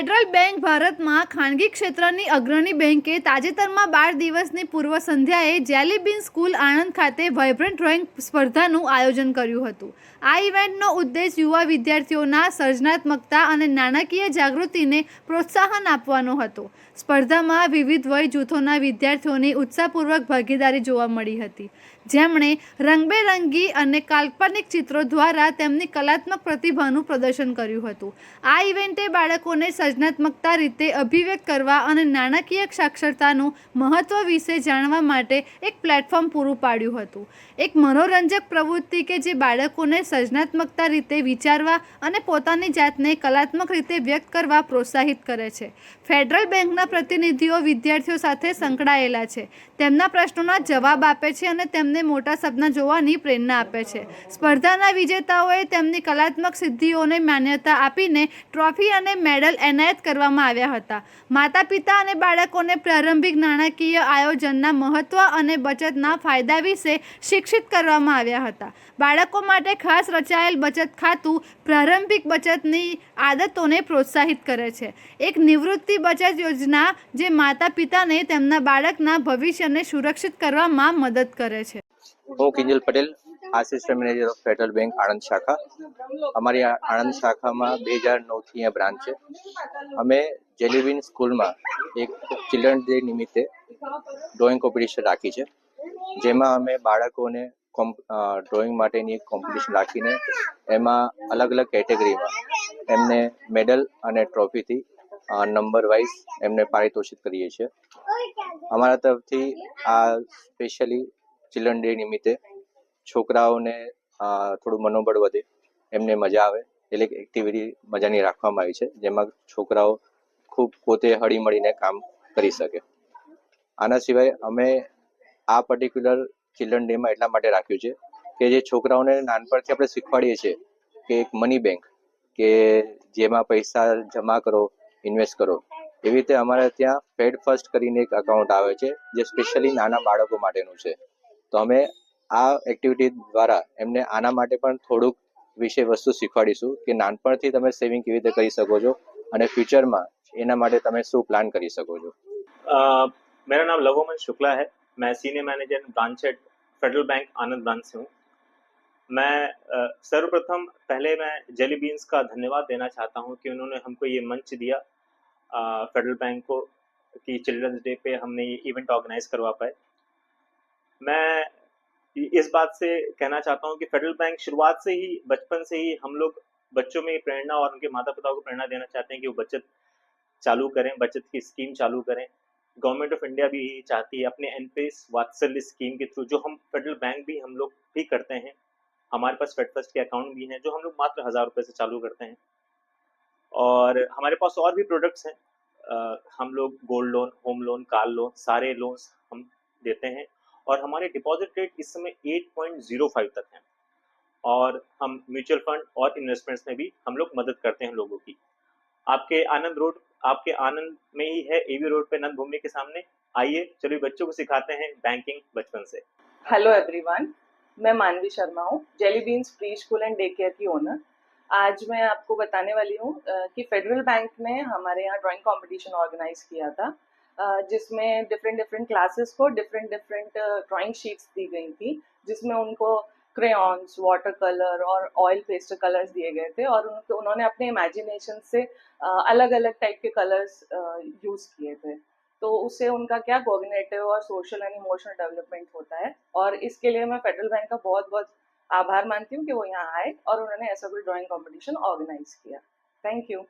Federal bank ભારતમાં ખાનગી ક્ષેત્રની અગ્રણી બેંકે તાજેતરમાં 12 દિવસની પૂર્વ સંધ્યાએ જેલી બીન સ્કૂલ આણંદ ખાતે વાઇબ્રન્ટ ડ્રોઈંગ સ્પર્ધાનું આયોજન કર્યું હતું. આ ઇવેન્ટનો ઉદ્દેશ યુવા વિદ્યાર્થીઓના સર્જનાત્મકતા અને નાણાકીય જાગૃતિને પ્રોત્સાહન આપવાનો હતો. સ્પર્ધામાં વિવિધ વય જૂથોના વિદ્યાર્થીઓની ઉત્સાહપૂર્વક ભાગીદારી જોવા મળી હતી, જેમણે રંગબેરંગી અને કાલ્પનિક ચિત્રો દ્વારા તેમની કલાત્મક પ્રતિભાનું પ્રદર્શન કર્યું હતું. આ ઇવેન્ટે બાળકોને સર્જનાત્મકતા રીતે અભિવ્યક્ત કરવા અને નાણાકીય સાક્ષરતાનું મહત્વ વિશે જાણવા માટે એક પ્લેટફોર્મ પૂરું પાડ્યું હતું. એક મનોરંજક પ્રવૃત્તિ કે જે બાળકોને સર્જનાત્મકતા રીતે વિચારવા અને પોતાની જાતને કલાત્મક રીતે વ્યક્ત કરવા પ્રોત્સાહિત કરે છે. ફેડરલ બેંકના પ્રતિનિધિઓ વિદ્યાર્થીઓ સાથે સંકળાયેલા છે, તેમના પ્રશ્નોના જવાબ આપે છે અને તેમને મોટા સપના જોવાની પ્રેરણા આપે છે. સ્પર્ધાના વિજેતાઓએ તેમની કલાત્મક સિદ્ધિઓને માન્યતા આપીને ટ્રોફી અને મેડલ એનાયત કરવામાં આવ્યા હતા. માતા-પિતા અને બાળકોને પ્રારંભિક નાણાકીય આયોજનના મહત્વ અને બચતના ફાયદા વિશે શિક્ષિત કરવામાં આવ્યા હતા. બાળકો માટે ખાસ રચાયેલ બચત ખાતું પ્રારંભિક બચતની આદતોને પ્રોત્સાહિત કરે છે. એક નિવૃત્તિ બચત યોજના જે માતા-પિતાને તેમના બાળકના ભવિષ્યને સુરક્ષિત કરવામાં મદદ કરે છે. હું Kinjal Patel, assistant manager of federal bank Anand શાખા. અમારી આણંદ શાખામાં 2009થી અહીંયા બ્રાન્ચ છે. અમે જેલી બીન સ્કૂલમાં એક ચિલ્ડ્રન ડે નિમિત્તે ડ્રોઈંગ કોમ્પિટિશન રાખી છે, જેમાં અમે બાળકોને ડ્રોઈંગ માટેની એક કોમ્પિટિશન રાખીને એમાં અલગ અલગ કેટેગરીમાં એમને મેડલ અને ટ્રોફીથી નંબર વાઇઝ એમને પારિતોષિત કરીએ છીએ. અમારા તરફથી આ સ્પેશિયલી ચિલ્ડ્રન ડે નિમિત્તે છોકરાઓને થોડું મનોબળ વધે, એમને મજા આવે એટલે એક્ટિવિટી મજાની રાખવામાં આવી છે, જેમાં છોકરાઓ ખૂબ પોતે હળી મળીને કામ કરી શકે. આના સિવાય અમે આ પર્ટિક્યુલર ચિલ્ડ્રન ડેમાં એટલા માટે રાખ્યું છે કે જે છોકરાઓને નાનપણથી આપણે શીખવાડીએ છીએ કે એક મની બેંક કે જેમાં પૈસા જમા કરો, ઇન્વેસ્ટ કરો, એવી રીતે અમારે ત્યાં ફેડ ફર્સ્ટ કરીને એક અકાઉન્ટ આવે છે જે સ્પેશિયલી નાના બાળકો માટેનું છે. તો અમે આ એક્ટિવિટી દ્વારા એમને આના માટે પણ થોડુંક વિષય વસ્તુ શીખવાડીશું કે નાનપણથી તમે સેવિંગ કેવી રીતે કરી શકો છો અને ફ્યુચરમાં એના માટે તમે શું પ્લાન કરી શકો છો. मेरा नाम लवोमन शुक्ला है. मैं senior manager branch head Federal Bank Anand branch से हूँ. मैं सर्वप्रथम पहले मैं जेली बीन्स का धन्यवाद देना चाहता हूँ कि उन्होंने हमको ये मंच दिया फेडरल बैंक को कि चिल्ड्रंस डे पे हमने ये इवेंट ऑर्गेनाइज करवा पाए. मैं इस बात से कहना चाहता हूँ कि फेडरल बैंक शुरुआत से ही, बचपन से ही हम लोग बच्चों में प्रेरणा और उनके माता पिता को प्रेरणा देना चाहते हैं कि वो बचत चालू करें, बचत की स्कीम चालू करें. गवर्नमेंट ऑफ इंडिया भी यही चाहती है अपने एनपीएस वात्सल्य स्कीम के थ्रू, जो हम फेडरल बैंक भी हम लोग भी करते हैं. हमारे पास फेड फर्स्ट के अकाउंट भी हैं जो हम लोग मात्र 1000 रुपये से चालू करते हैं. और हमारे पास और भी प्रोडक्ट्स हैं. हम लोग gold loan, home loan, car loan, सारे लोन्स हम देते हैं और हमारे डिपॉजिट रेट इस समय 8.05 तक हैं. और हम म्यूचुअल फंड और इन्वेस्टमेंट्स में भी हम लोग मदद करते हैं लोगों की. आपके आनंद में ही है, एवी रोड पे नंद भूमि के सामने. आइए चलिए बच्चों को सिखाते हैं बैंकिंग बचपन से. हेलो एवरीवन, मैं मानवी शर्मा हूँ, jelly beans pre school and day care की ओनर. आज मैं आपको बताने वाली हूँ कि फेडरल बैंक ने हमारे यहाँ ड्राइंग कंपटीशन ऑर्गेनाइज किया था, जिसमें डिफरेंट क्लासेस को डिफरेंट ड्राइंग शीट्स दी गई थी, जिसमें उनको क्रेयॉन्स, वाटर कलर और ऑयल पेस्टर कलर्स दिए गए थे और उन्होंने अपने इमेजिनेशन से अलग अलग टाइप के कलर्स यूज़ किए थे. तो उससे उनका क्या कोऑर्डिनेटिव और सोशल एंड इमोशनल डेवलपमेंट होता है. और इसके लिए मैं फेडरल बैंक का बहुत बहुत आभार मानती हूँ कि वो यहाँ आए और उन्होंने ऐसा कोई ड्राइंग कंपटीशन ऑर्गेनाइज किया. Thank you.